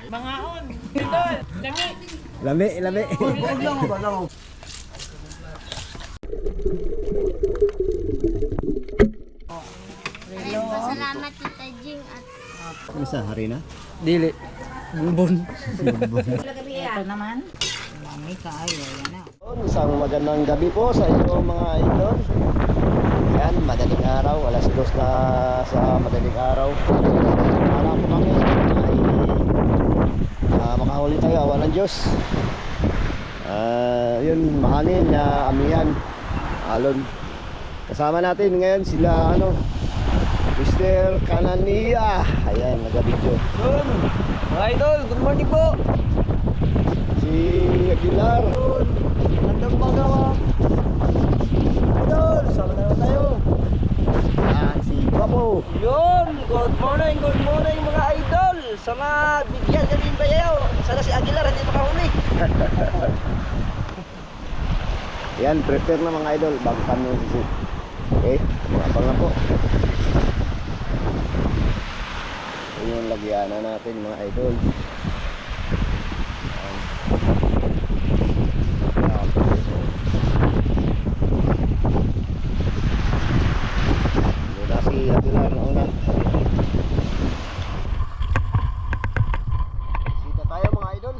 Mangaon. Idol, lami. Lami, lami. Huwag lang ba lang. Salamat Tita Jing at Ano sa harina? Dili. Bunbun. Ito naman. Mami kaayo, yan na. Isang magandang gabi po sa inyo mga idol. Yan, madaling araw, alas 2 na sa madaling araw. Para po kami ay makahuli tayo, awa ng Diyos. Yun, mahangin na amihan, alon. Kasama natin ngayon sila Mr. Kanania. Ayan, nag-video. Mga idol, good morning po. Si Aguilar. Magandang magawa. Idol, sama na tayo. Yan, si Papo. Yun, good morning mga idol. Sama bigyan kami yung bayaw. Sana si Aguilar hindi makahuli. Yan, prepare na mga idol bago kami sisi. Okay, abang na po. Ito yung lagyanan natin mga idol. Yan. Muna si Aguilar na una. Sita tayo mga idol.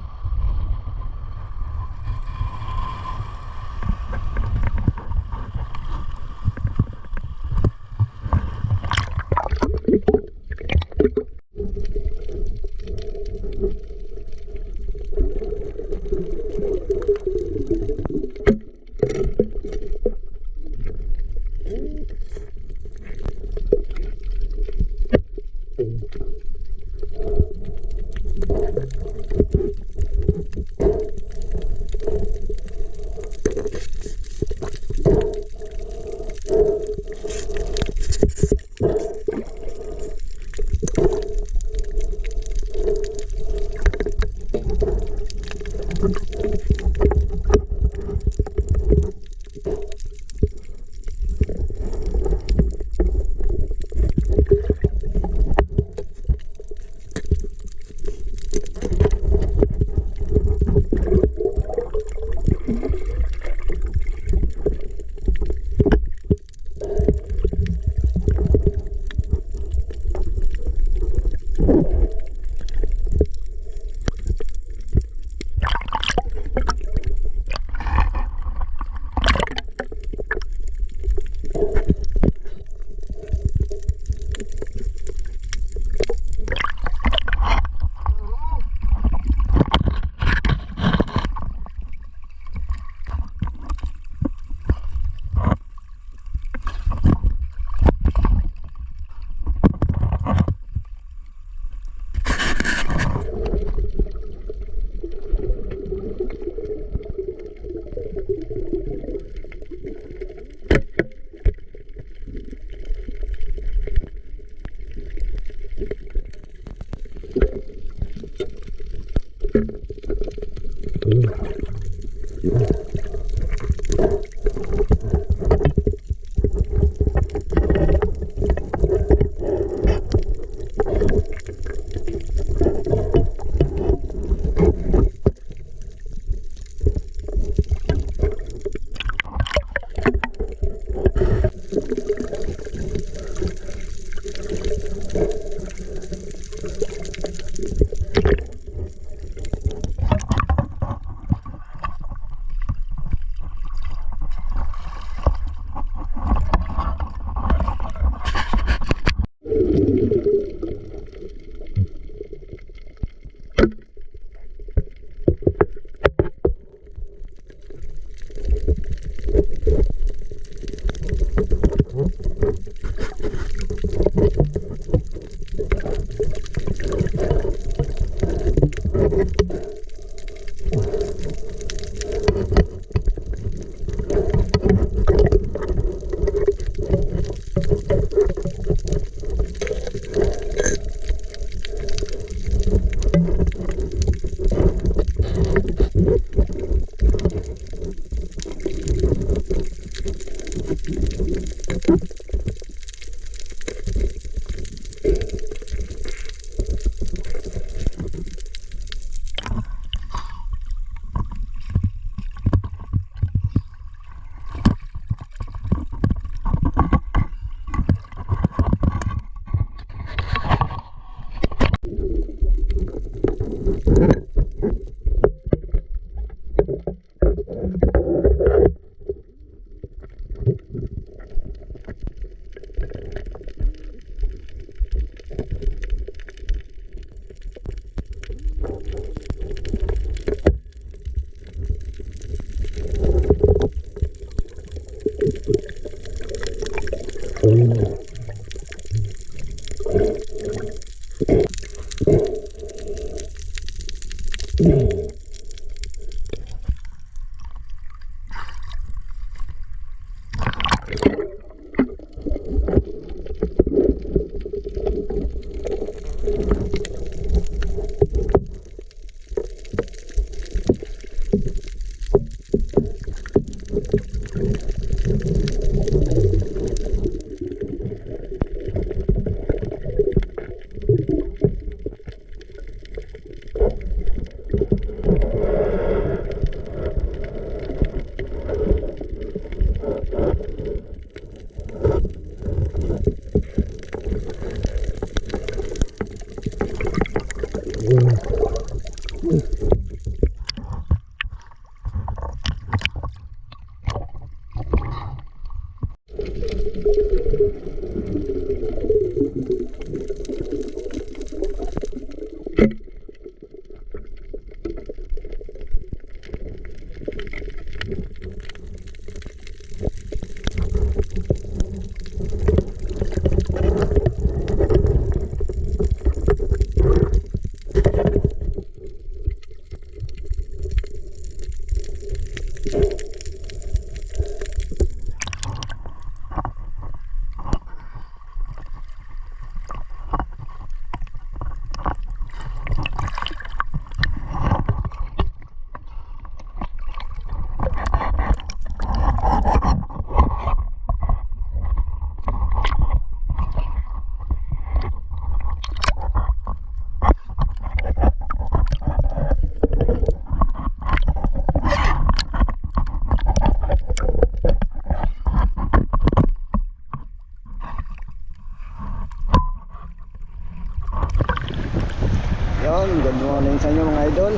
Yun, good morning sa inyo mga idol.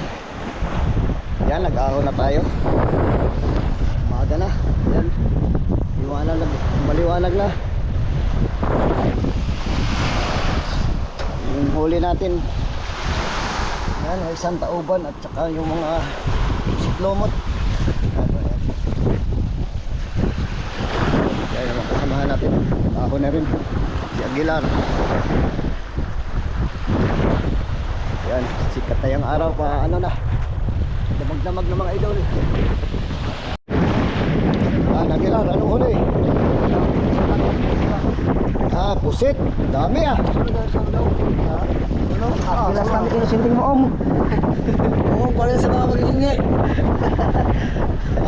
Yan, nag-ahon na tayo. Umaga na. Yan, maliwanag na. Yung huli natin, yan, ay isang tauban at saka yung mga siklomot. Yan, yung kasamahan natin. Ahon na rin si Aguilar. Yan, sikat na yung araw pa, ano na, damag-damag na mga idol. Aguilar, anong huli? Pusit, dami Bilas kami kinusinting mo, Om. Oo, pala sa mga magigingit.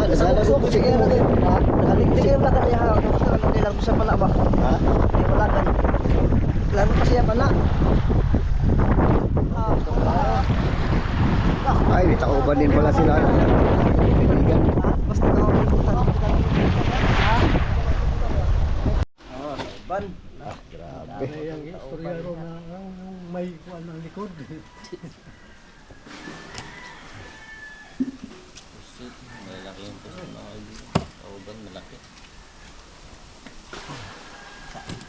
Nasala ko, sige natin. Nakaligtig yung lakan niya. Nakaligtig mo sa pala ba? Hindi mo lakan. Lalo kasi yung pala. Ay, bitauban din pala sila. Kaibigan. Basta ka ako ibutan. Ban. Grabe. Yung istorya ro na may kuan ng likod. Pusit, malaki yung pusit mga kauban, malaki.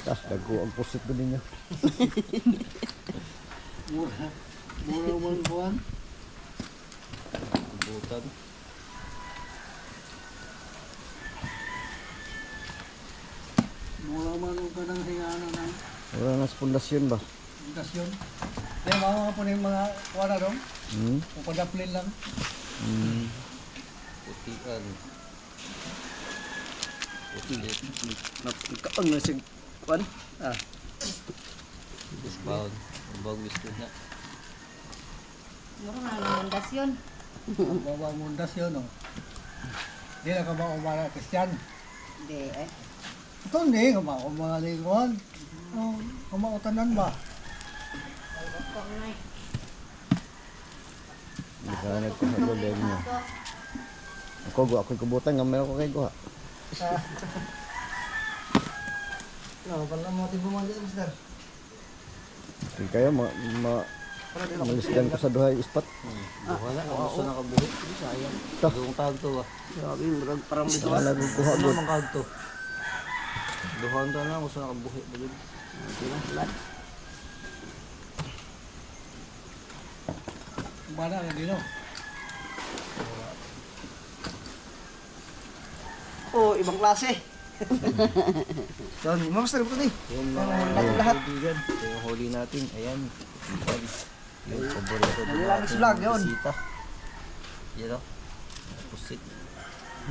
Dago ang pusit ko ninyo. Mura man kuan. Butad. Mura man ang kanang hingano ng Wala na sa pundasyon ba? pundasyon. Kaya mga po yung mga kuan na ron. Upadaplin lang. Putian. Pusit. Nakapang na sig kuan. Isbawon. Isbawon gusto na. Mura nga naman dasyon. Bawang pundasyon no. Di na ka ba umara Kristiyan? Hindi eh. Ito hindi ka ba umara lingkon? Kumautanan ba? Naghanap ko sa gulay niya. Ako'y kubutan nga meron ko kay Guha. No, pala mo tibo mo dyan, mister. Hindi kayo Malisdan ko sa duhay ispat. Buha na, kung gusto nakabuhi. Sayang. Doon tawag to ah. Grabe, parang may Wala kong kuha Ano god. naman tawag to? Duhaan to na, gusto nakabuhi. Bagay. Bana, hindi no. Oh, ibang klase. Yan, master po ni. Yung mga lahat. kaibigan, ito yung huli natin. Ayan. Ayan. Yung paborito din Wala natin. vlog yun. Bisita. Yan o. Pusit.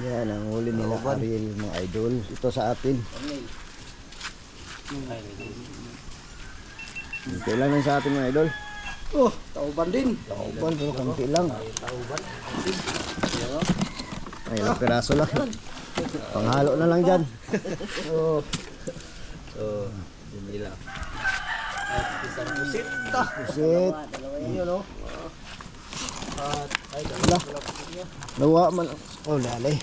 Yan ang huli nila Ariel mga idol. Ito sa atin. Ito lang yan sa atin mga idol. Oh, tauban din. Tauban pero konti lang. Ay, ilang piraso lang. Panghalo na lang dyan. So, yun nila. At isang pusit. Pusit. Yun oh. Wala. Nawa man. Oh, lalay.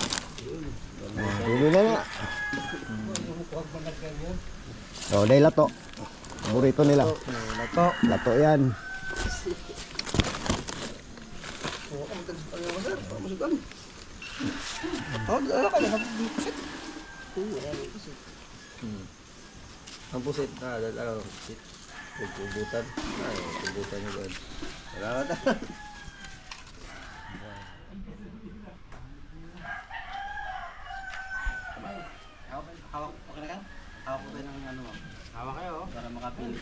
Dili na nga. Oh, dahil lato. Burrito nila. Lato. Lato yan. Oh, ang tagas pa naman sir. Masugan. Oh, ano ka na? Pusit. Ang pusit na, ano, pusit. Tubutan. Ay, tubutan nyo doon. Salamat. Hawak okay na kang? Hawak ko tayo ng ano mo. Hawak kayo para makapili.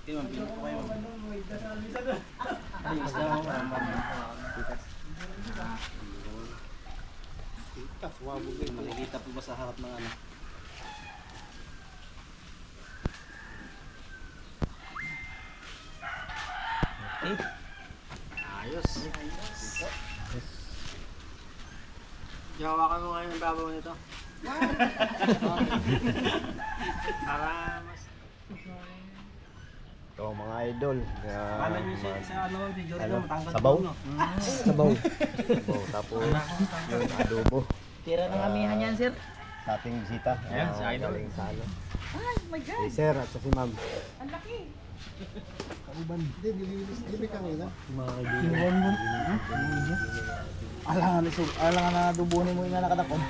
Hindi man pili ko kayo. Ay, isda mo pitas. Pitas, wabo din. Makikita po ba sa harap ng ano? Okay. Ayos. Hawakan mo ngayon ang babaw nito. Para mas... Ito mga idol. Kala nyo sa ano, video rin Ano? matangkad Sabaw? no? Sabaw. Sabaw. Tapos yung adobo. Tira ng amihan yan, sir. Sa ating bisita. Ayan, si Idol. Galing sa ano. Ay, my God. Si sir at sa si ma'am. Ang laki. Alangan na dubunin mo yung nakadakon.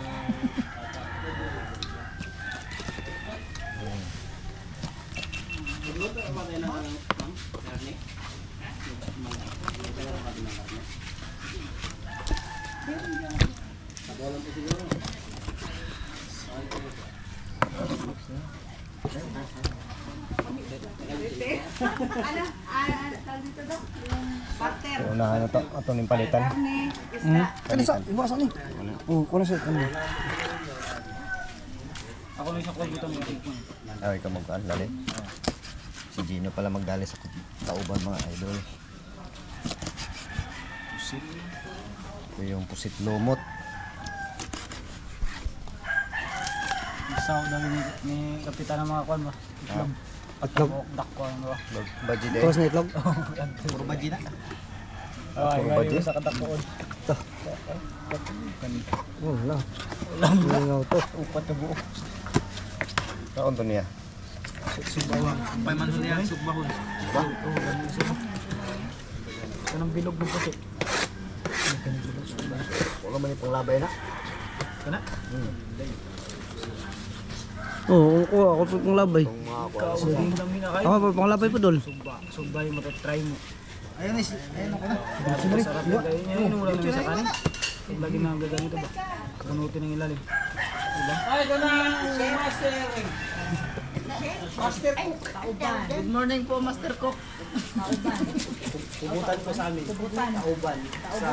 Unahan na to. Ito yung palitan. Kani sa, iwasan ni. Oh, kuno sa ano. Ako na isang kwento mo. Ay, ikaw magkaan. Dali. Si Gino pala magdali sa tauban mga idol. Pusit. Ito yung pusit lumot. Sa dami ni kapitan ng mga kwan ba? Ah, Itlog. Dakko ano ba? Baji din. Tapos na itlog. Puro baji na. Ay, Puro baji. sa kadakkoon. Oh, wala. Ulam na. Ngaw to. Upat na buo. Kaon to niya. Sugbawang. Payman ho niya, sugbahon. Oo, ganun sugbah. Kanang bilog ng puti. Wala man itong labay na. Kana? Oo, ako pang labay. Itong mga kuha. Ikaw, hindi namin na kayo. Ako pang labay po dol. Sugba yung matatry mo. Ayun is, ayun ako na. Sarap yung gawin niya yun. Wala namin sa kanin. Pag lagi na gagamit ba? Kapunutin ng ilalim. Good morning po, Master Cook. Pubutan ko sa amin. Tauban. Sa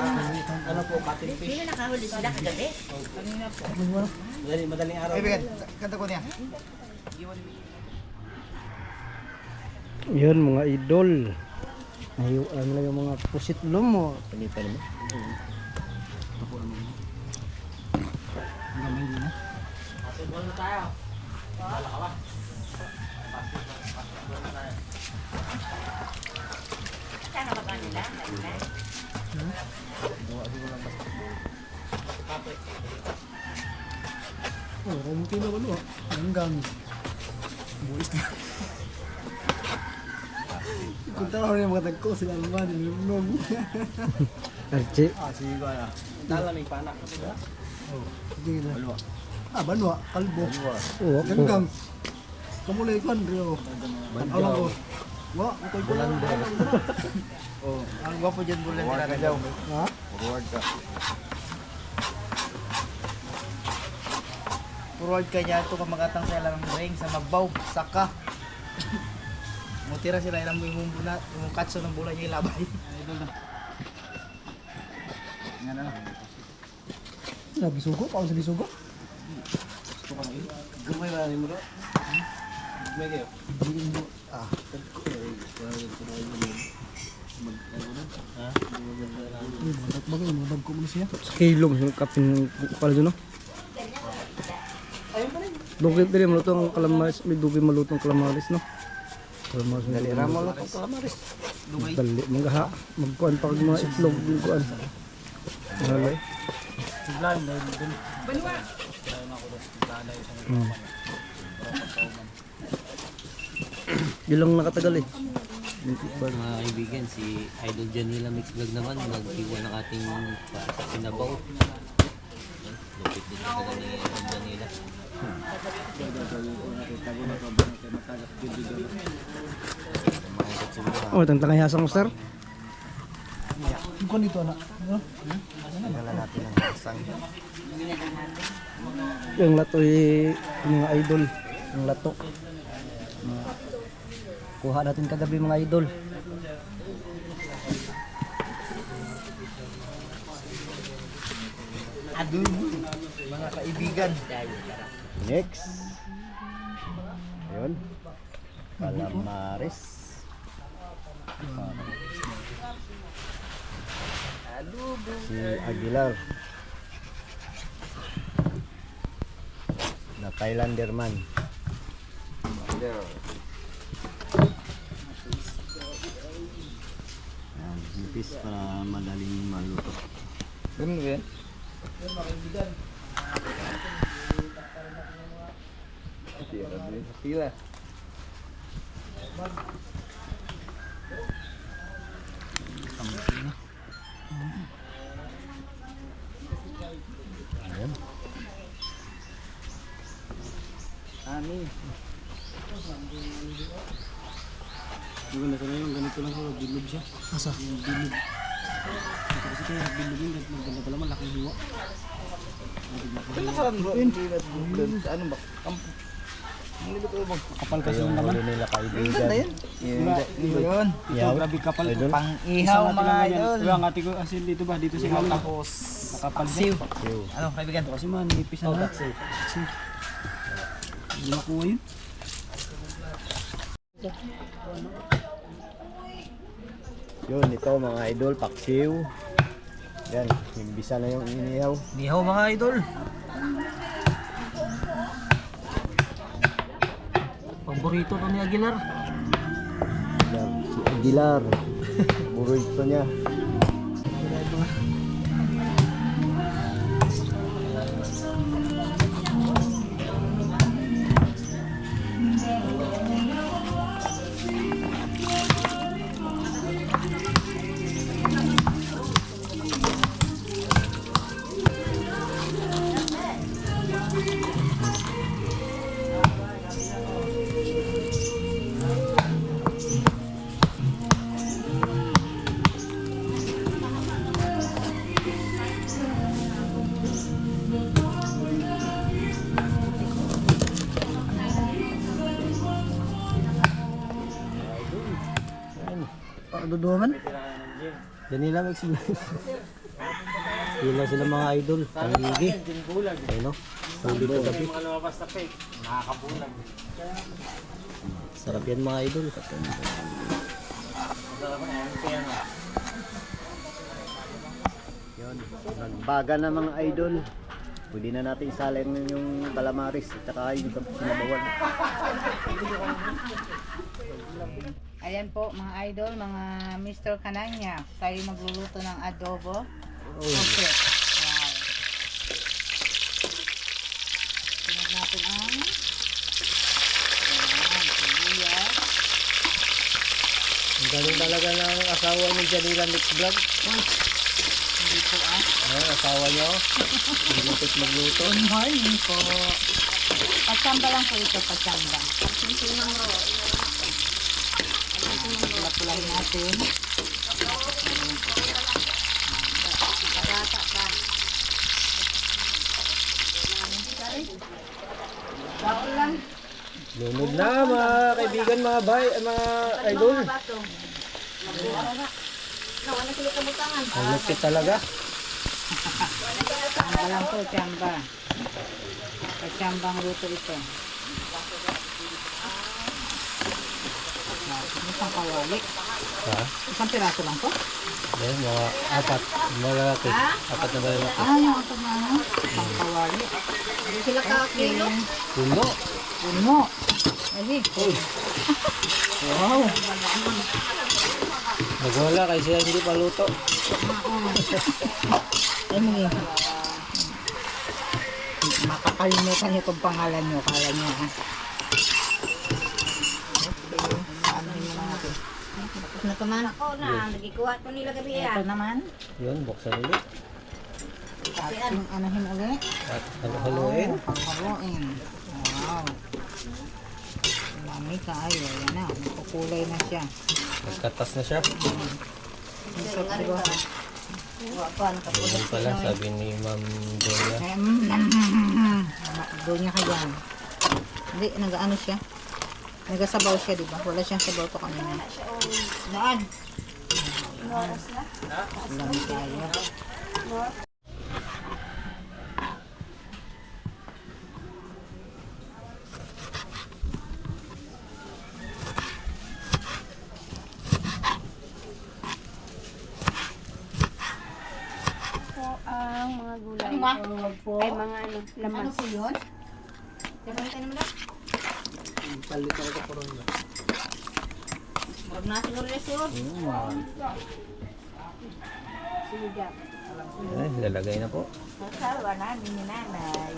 ano po, cutting fish. Sino nakahuli sila kagabi? Madaling araw. Kanta ko niya. Yun mga idol. Ayo, ano lang yung mga pusit mo. Panitan mo. Kano ka ba nila? Oh, kumunti na walo ah. Hanggang. Buwis na. Kunta ko rin mga tagko sila naman. Nilunong. Archie. Sige ko na. Nalamig pa na. Sige na. Banwa. Kalbo. Oo. Ganggang. Kamulay ko, Rio. Alam ko. Utoy ko lang. Ang gwapo dyan bulan nila ka daw. Ha? Forward ka. Forward ka niya ito kamagatang sa ilang ring sa Magbaw, Saka. Mutira sila ilang yung katso ng bola niya ilabay. Idol na. Nga na lang. Nabisugo? Paano sa bisugo? Gumay ba rin mo ro? Gumay kayo? Madag ko muna siya. Sa kilo, yung kapin pala dyan, no? Dugay din maluto ang kalamaris, may dugay maluto ang kalamaris, no? Kalamaris. Dali ramo lang ang kalamaris. Dali, magkuhan pa kag mga itlog, magkuhan. Dali. Siglayan dahil dun. Ilang nakatagal eh. Mga kaibigan, si Idol Janila Mix Vlog naman, nagkiwa ng ating sinabaw. Lupit din talaga ni Idol Janila. Oh, tantang hayasang master. Kung dito anak. Dala natin ang hasang. Yung lato yung mga idol. Yung lato. Kuha natin kagabi mga idol. Adobo. Mga kaibigan. Next. Ayun. Calamares. Si Aguilar. The Thailander man. Ayan, nipis para madaling maluto. Ganun ba yan? Tila. Ayan. Amin. Maganda sana yung ganito lang ko, bilog siya. Asa? Yung bilog. Kasi kaya bilog yung maganda pala malaking hiwa. Kalakaran bro. Ano ba? Kapal kasi yung naman. Huli nila kaibigan. Yun. Ito, grabe kapal. Idol. Pang-ihaw mga idol. Diba ang ate ko asin dito ba? Dito sila tapos nakapal din. Ano kaibigan? Kasi man, nipis na. Hindi makuha yun. Yun, ito mga idol, paksiw. Yan, imbisa na yung inihaw. Nihaw mga idol. Paborito to ni Aguilar. Yan, si Aguilar. Burrito niya. Duduman? Janila Mix Vlog. Sila sila mga idol. Pangigi. Ayun no. Sabi ko gabi. Sarap yan mga idol. Yun. Nagbaga na mga idol. Pwede na natin isalin yung calamaris at saka yung sinabawan. Ayan po mga idol, mga Mr. Kananya. Tayo magluluto ng adobo. Okay. Wow. Sunod natin ang sibuyas. Ang galing talaga ng asawa ni Janila Mix Vlog. Hindi po Ayan, asawa niyo. Malupit magluto. Good morning po. Patsamba lang po ito, patsamba. Pula-pulahin natin. Baon lang. Lunod na mga kaibigan, mga mga idol. Malupit talaga. Tsamba lang po, tsamba. Patsambang luto ito. Isang kawali. Ha? Isang piraso lang po? Ayan, mga apat. Malalaki. Apat na malalaki. Yung ito na ano? Isang kawali. Hindi sila kakilo. Puno. Puno. Ay, wow. Nagwala kasi siya hindi pa luto. Ano yun? Makakalimutan niyo itong pangalan niyo. Kala niyo ha. Ano yun natin? Na tuman ako na, nagikuha ko nila gabi Ito naman. Yun, buksan ulit. Ating anahin ulit. At haluin. Paghaluin. Wow. Dami kayo. Yan na. Nakukulay na siya. Nagkatas na siya. Isok siguro. Ganyan pala, sabi ni Ma'am Donya. Doon niya ka dyan. Hindi, nag-ano siya. Nagasabaw siya, di ba? Wala siyang sabaw to kanina. Daan. Dami tayo. po ang mga gulay. Ano ba? Ay, mga ano, laman. Ano po yun? Palit ako sa parang na. Huwag na siguro resort. Ay, lalagay na po. Kasawa namin ni nanay.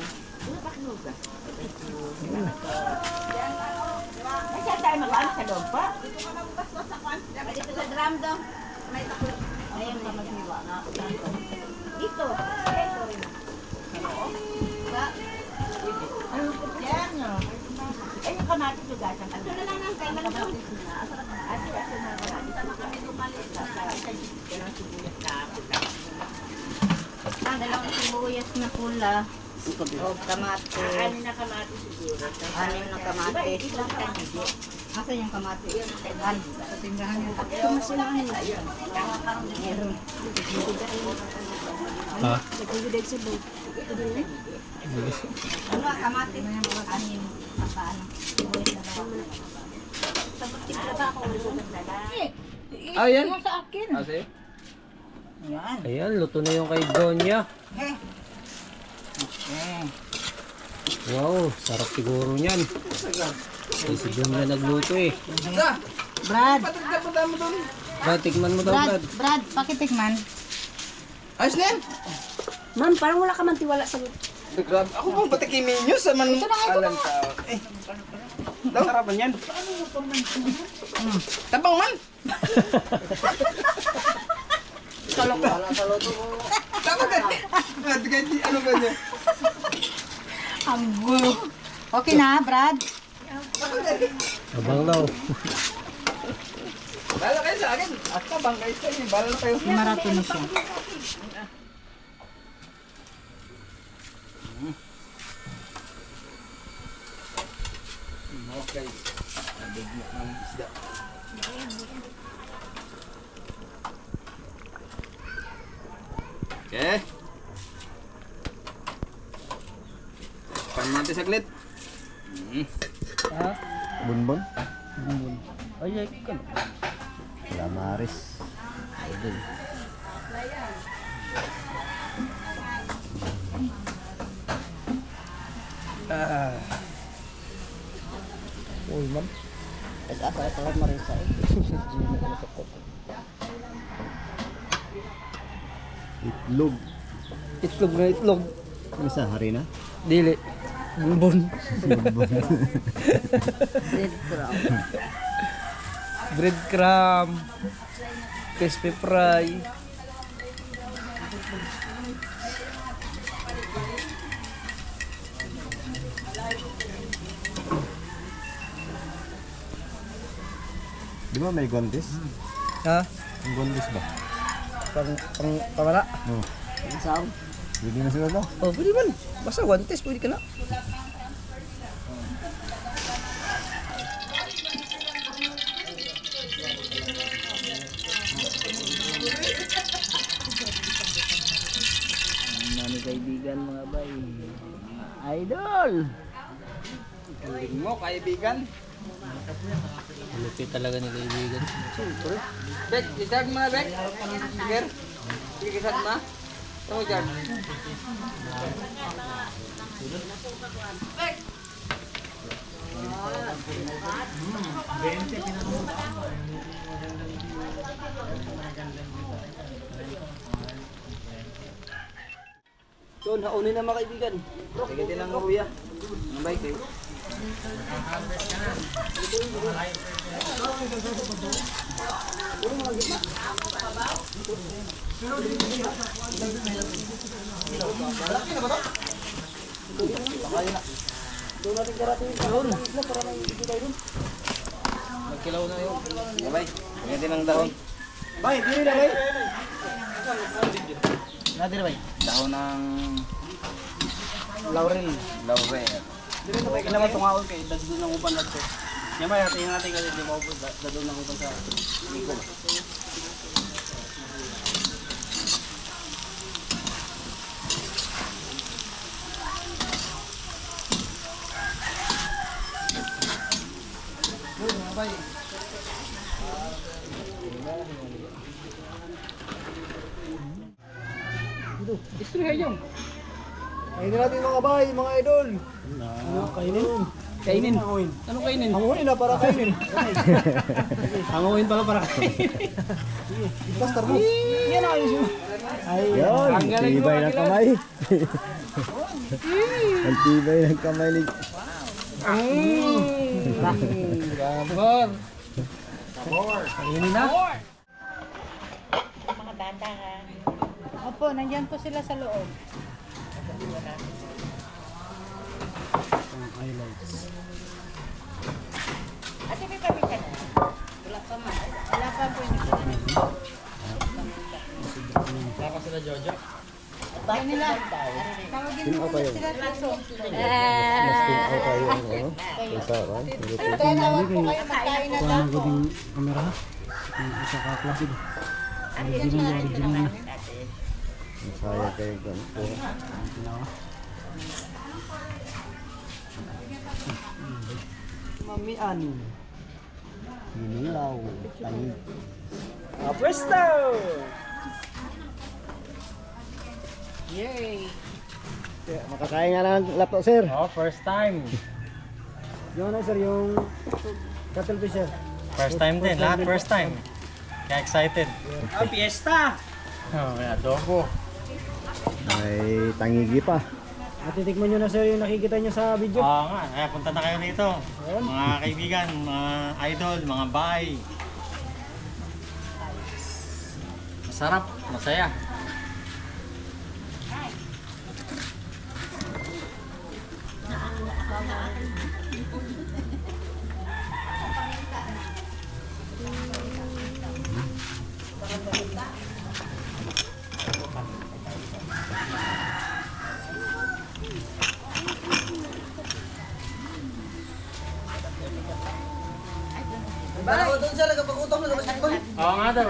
Kasi tayo mag-ano sa loob pa? Dito sa drum daw. May takot. Ayun pa maghiwa na. Dito. Ito rin. Ano po yan? Ay, yung kamatis yung gasang. Ito na lang ang kailan daw. Asa na kamatis. Sama kami lumalit. Dalawang sibuyas na pula. O kamatis. Anim na kamatis siguro. Anim na kamatis. Asan yung kamatis? Sa tindahan yung Ito na sila ano. meron. Ha? Nagkagudeg sa bag. Ano ang kamatis? Anim. Paano? Sa butik na ba ako? Ah, yan. Yung sa akin. Kasi? Yan. Ayan, luto na yung kay Donya. Okay. Okay. Wow, sarap siguro niyan. Kasi si Donya nagluto eh. Brad. Brad, tikman mo daw, Brad. Brad, pakitikman. Ayos na yan. Ma'am, parang wala ka man tiwala sa Grabe. Ako po patikimin nyo sa man alam ka. Eh. Daw harapan yan. Tabang man. Tama ka. Ano ba niya? Ang gulo. Okay na, Brad? Abang daw. Bala kayo sa akin. At tabang kayo sa inyo. Bala kayo. Marato na siya. Okay. Nabigyan ng isda. Okay. Pan natin saglit. Ha? Bunbon? Bunbon. Ay, ay, kan. Lamaris. Idol. Ah. Uy, man. Asa ito lang marisa. Itlog. Itlog na itlog. Ano sa harina? Dili. Bunbon. breadcrumb, crispy fry. Di ba may gondis? Ha? May gondis ba? Pamala? Oo. Pwede na sila daw. Oh, pwede man. Basta guantes, pwede ka na. Mga kaibigan, mga bay. Idol! Mo, kaibigan. Lupit talaga ni kaibigan. Bek, isag mo na, Bek. Sige. Sige, isag mo. Ito mo dyan. Doon, haunin na mga kaibigan. Sige, din ang kuya. Ang bike eh. Magkilaw na yun. Bay, sige din ang dahon. Bay, dili na bay. Natin na bay. Dahon ng Laurel. laurel. Dili na bay, kailangan tungaon kay dadun ng uban nato. Yan ba, natin natin kasi di maubos. Dadon ng utang sa ligo. Kainin natin mga bay, mga idol. Ano kainin? Kainin. Ano kainin? Hanguin na para kainin. Hanguin pala para kainin. Basta mo. Yan ayos mo. Ay, Yan, tibay ng kamay. Ang tibay ng kamay ni... Sabor. Kainin na. Mga bata ha. Opo, nandyan po sila sa loob. Ate, may kami ka na? Wala pa man. Wala pa po yung Saka sila Jojo. Bakit nila? Tawagin mo ulit sila kaso. kayo, ano? Isa ka? Tawag po kayo magkain na daw po. Kamera. Isa ka klase. Original. Masaya kayo ganito. Mamian. Hinilaw. Tanig. Presto! Yay! Makakain nga ng lato, sir. Oh, first time. Yung ano sir, yung cuttlefish sir. First time din, lahat first time. Kaya excited. Ah, fiesta! Oh, may adobo. May tangigi pa. Natitikman nyo na sir yung nakikita nyo sa video. Oo nga, kaya punta na kayo dito. Mga kaibigan, mga idol, mga bay. Masarap, masaya. Bala ko doon sir, nagpag-utong na kapag tikman. Oo nga daw.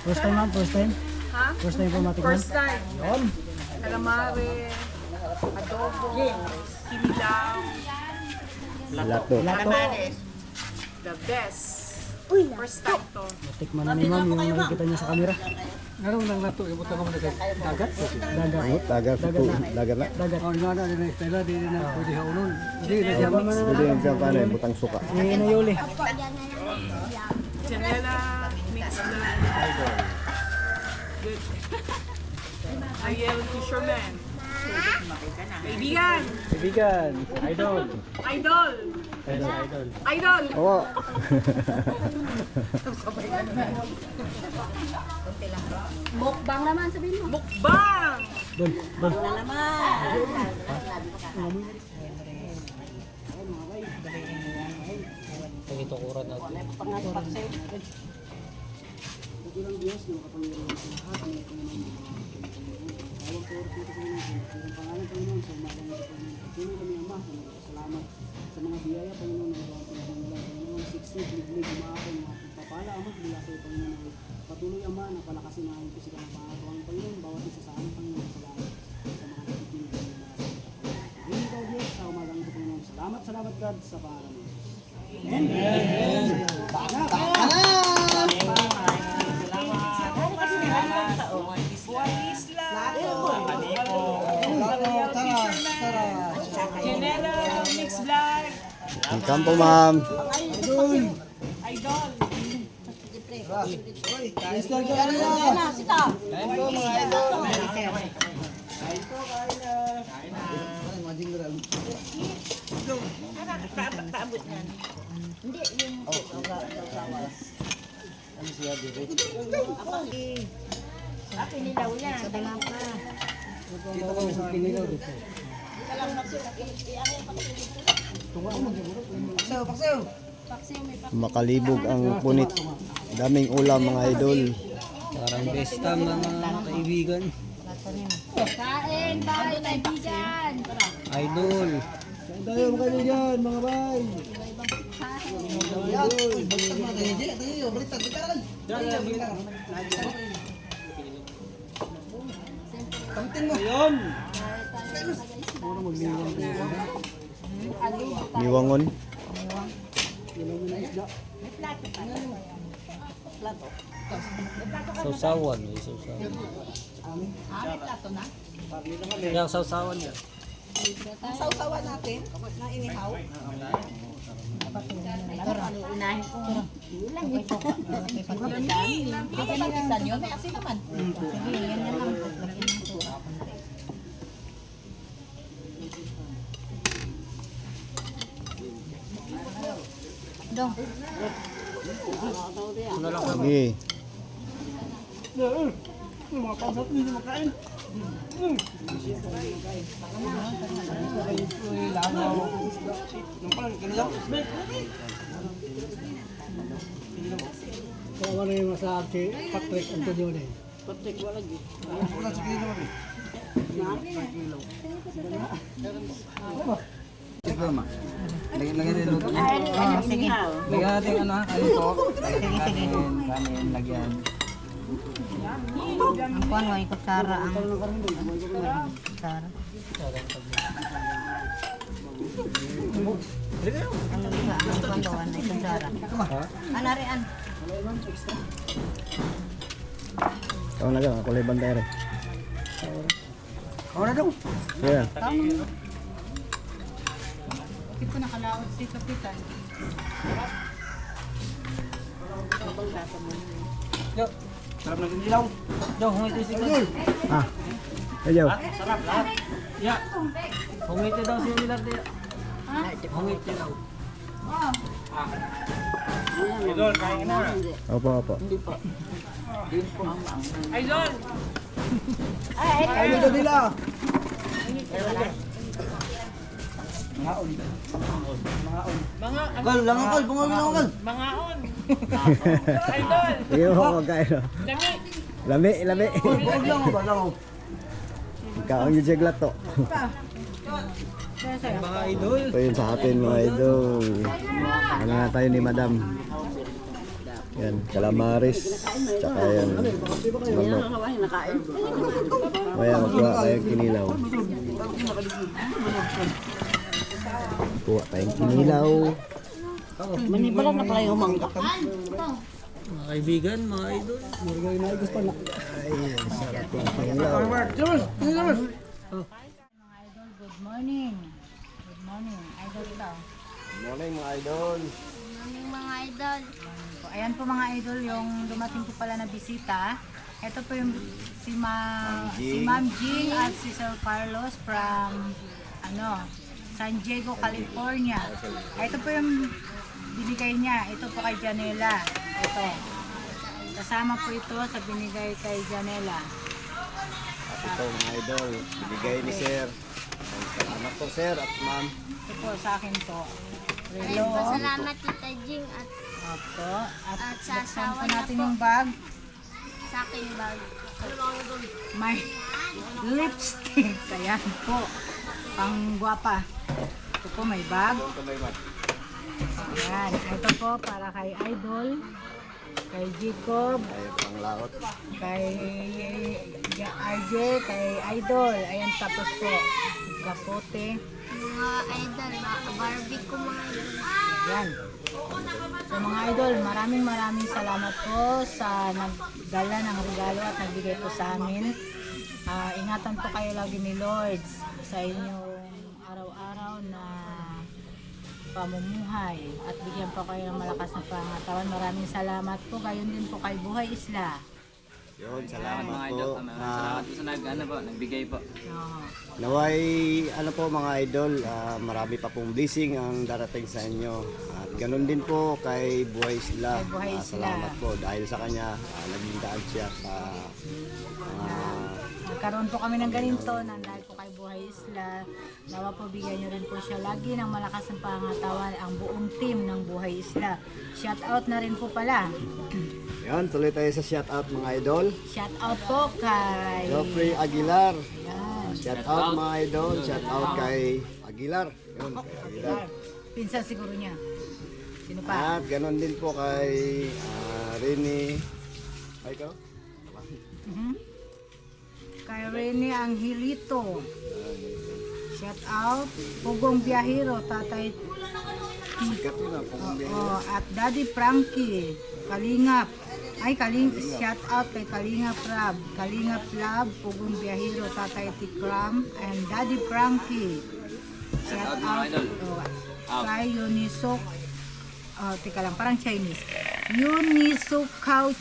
First time ma'am, first time? Ha? First time po matikman? First time. Yun. Calamari, adobo, kinilaw, Lato. Lato. the best. First time to. Tikman na ni ma'am yung nakikita niya sa camera. Anong nang lato? Ibuto ka mo na dagat? Dagat. Dagat po. Dagat na. Dagat. Oh, nga na, din style, di na pwede haulon. Hindi, na siya mix. Pwede yung siya paano yung butang suka. Hindi na yuli. Janela, mixed blend. Good. Ariel Fisherman. Kaibigan. Kaibigan. Idol. Idol. Idol. Oo. Mukbang naman, sabihin mo. Mukbang. Ito kuran natin. sa mga biyaya, Panginoon, na Panginoon, siksik, liglig, umaakong, mga pagpapala, Ama, mula sa iyo, Panginoon, patuloy, Ama, na palakasin namin po sila ng pangatuang Panginoon, bawat isa sa amin, Panginoon, salamat sa mga nakikinig ng mga sa Panginoon. Ikaw, Diyos, sa umagang ito, Panginoon, salamat, God, sa pangalan mo. General Mix Vlog. Welcome po, ma'am. Idol. Sabi nga pa. Makalibog ang punit. Daming ulam mga idol. Parang best time ng mga kaibigan. Kain, bye, kaibigan. Idol. Tayo mga kaibigan, mga bay. Niwangon. Sausawan. May sausawan. Yung sausawan yan. Sausawan natin na inihaw. Unahin ko. Ilang ito. Hindi ba isa yun? May asin naman. Sige, yan lang. Dong. Sige. Mga pangsat, hindi makain. Kawa na yung sa Patrick Antonio na eh. Patrick, wala dito. Wala sa kilo naman eh. Lagyan din luto. Sige. Lagyan natin ano ha, kanin po. Kanin, lagyan. Ang kuhan mo, ikot Sara. Ang Sara. Ang liga, ang kuhan doon, ikot Sara. Anarian. Ikaw na lang, ako lang bantay rin. Kawa na dong. Yeah. Hindi ko nakalawad si Kapitan. Sarap ng ilaw. Yo, humiti si Kul. Ah. Ayaw. Sarap lahat. Ya. Humiti daw si Millard. Humiti daw. Idol, kain na. Opo, opo. Idol. Ay, ito nila. Mga Kal, langang kal, bungawin lang kal. mga on. Idol. Sige mo, magkain. Lami. Lami, lami. Huwag lang ba, langaw. Ikaw ang yung jaglat to. Mga idol. Ito yun sa atin mga idol. Ano na tayo ni madam. Yan, calamaris. Tsaka yan. Manok. Maya, magkuha tayong kinilaw. Kuha tayong kinilaw. Manibalan na pala yung mangga. Mga kaibigan, mga idol. Ay, sarap yung kinilaw. Good morning. Good morning. Idol daw. Morning mga idol. Good morning mga idol. Ayan po mga idol, yung dumating po pala na bisita. Ito po yung si Ma'am Jing at si Sir Carlos from San Diego, California. Ito po yung binigay niya. Ito po kay Janela. Ito. Kasama po ito sa binigay kay Janela. At ito mga idol, binigay ni Sir. Salamat po Sir at Ma'am. Ito po sa akin po. Ayun Relo. po, salamat Tita Jing at Opo. At sa buksan asawa po niya natin po. yung bag. sa akin bag. May lipstick. Kaya po. Pang guwapa. Ito po may bag. Ayan. Ito po para kay Idol. Kay Jacob. Ay, panglaot. Kay RJ. Kay Idol. Ayan tapos po. Kapote. Mga idol, mga Barbie ko mga idol. Yan. So mga idol, maraming salamat po sa nagdala ng regalo at nagbigay po sa amin. Ingatan po kayo lagi ni Lord sa inyong araw-araw na pamumuhay at bigyan po kayo ng malakas na pangatawan. Maraming salamat po. Gayon din po kay Buhay Isla. Yun, salamat Mga po. idol, salamat po sa nagbigay po. Oo. Naway, po mga idol, marami pa pong blessing ang darating sa inyo. At ganun din po kay Buhay Isla. Kay Buhay Isla. Salamat po dahil sa kanya, naging daan siya sa Nagkaroon po kami ng ganito na dahil po kay Buhay Isla. Nawa po bigyan nyo rin po siya lagi ng malakas ng pangatawan ang buong team ng Buhay Isla. Shout out na rin po pala. Yan, tuloy tayo sa shoutout mga idol. Shout out po kay Geoffrey Aguilar. Yan. Shoutout mga idol. Shoutout kay Aguilar. Yun, kay Aguilar. Pinsan siguro niya. Sino pa? At ganun din po kay Rini. Ay ikaw? Kay Rene Angelito. Shout out. Pugong Biyahero, Tatay Sikat yun ah. Oo, at Daddy Frankie. Kalingap. Shout out kay Kalingap Rab. Kalingap Lab, Pugong Biyahero, Tatay Tikram, and Daddy Frankie. Shout out kay Unisok. Teka lang, parang Chinese. Unisukau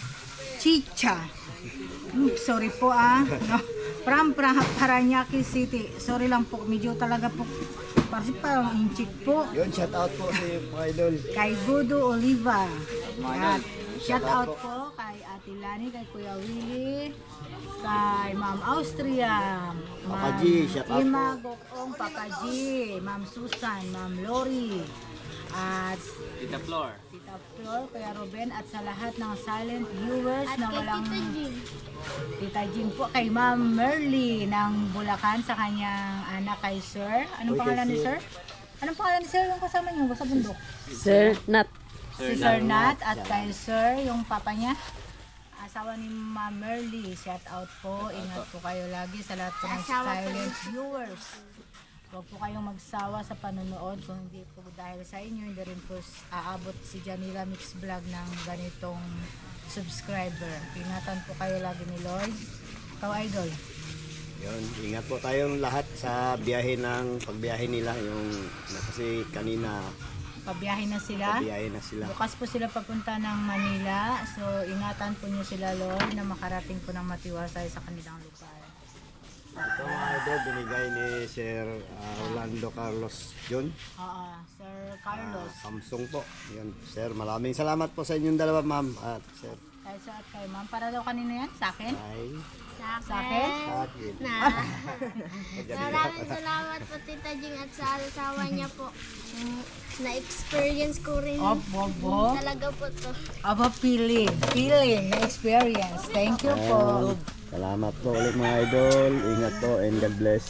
Chicha. Sorry po no. From Paranaque City. Sorry lang po, medyo talaga po. Parang inchik po. Yun, shoutout po sa iyo mga idol. Kay Gudo Oliva. At shout out po kay Ate Lani, kay Kuya Willie, kay Ma'am Austria, Papa G, shout out po. Ima Gokong, Papa G, Ma'am Susan, Ma'am Lori, at Tita Flor. Tita Flor, Kuya Ruben, at sa lahat ng silent viewers At na kay walang Tita Jing. Tita Jing po, kay Ma'am Merly ng Bulacan sa kanyang anak kay Sir. Anong pangalan ni Sir? Anong pangalan ni Sir yung kasama niyo sa bundok? Sir Nat. Si Sir Nat at kay Sir, yung papa niya. Asawa ni Ma'am Merly. Shout out po. Ingat po kayo lagi sa lahat po ng Asawa ko silent viewers. Huwag po kayong magsawa sa panonood. Kung hindi po dahil sa inyo, hindi rin po aabot si Janila Mix Vlog ng ganitong subscriber. Ingatan po kayo lagi ni Lord. Ikaw, Idol. Yun, ingat po tayong lahat sa pagbiyahe nila. Kasi kanina, Pabiyahe na sila. pagbiyahe na sila. Bukas po sila papunta ng Manila. So, ingatan po niyo sila, Lord, na makarating po ng matiwasay sa kanilang lugar. Ito mga idol, binigay ni Sir Orlando Carlos John. Oo, Sir Carlos. Samsung po. Yun, Sir, maraming salamat po sa inyong dalawa, ma'am. At Sir, Kay Sir at kay Ma'am. Para daw kanina yan? Sa akin? ay, Sa akin? sa akin. Maraming salamat po Tita Jing at sa asawa niya po. Na-experience ko rin Opo. talaga po to. Aba, feeling na experience. Thank you po. Salamat po ulit mga idol. Ingat po and God bless.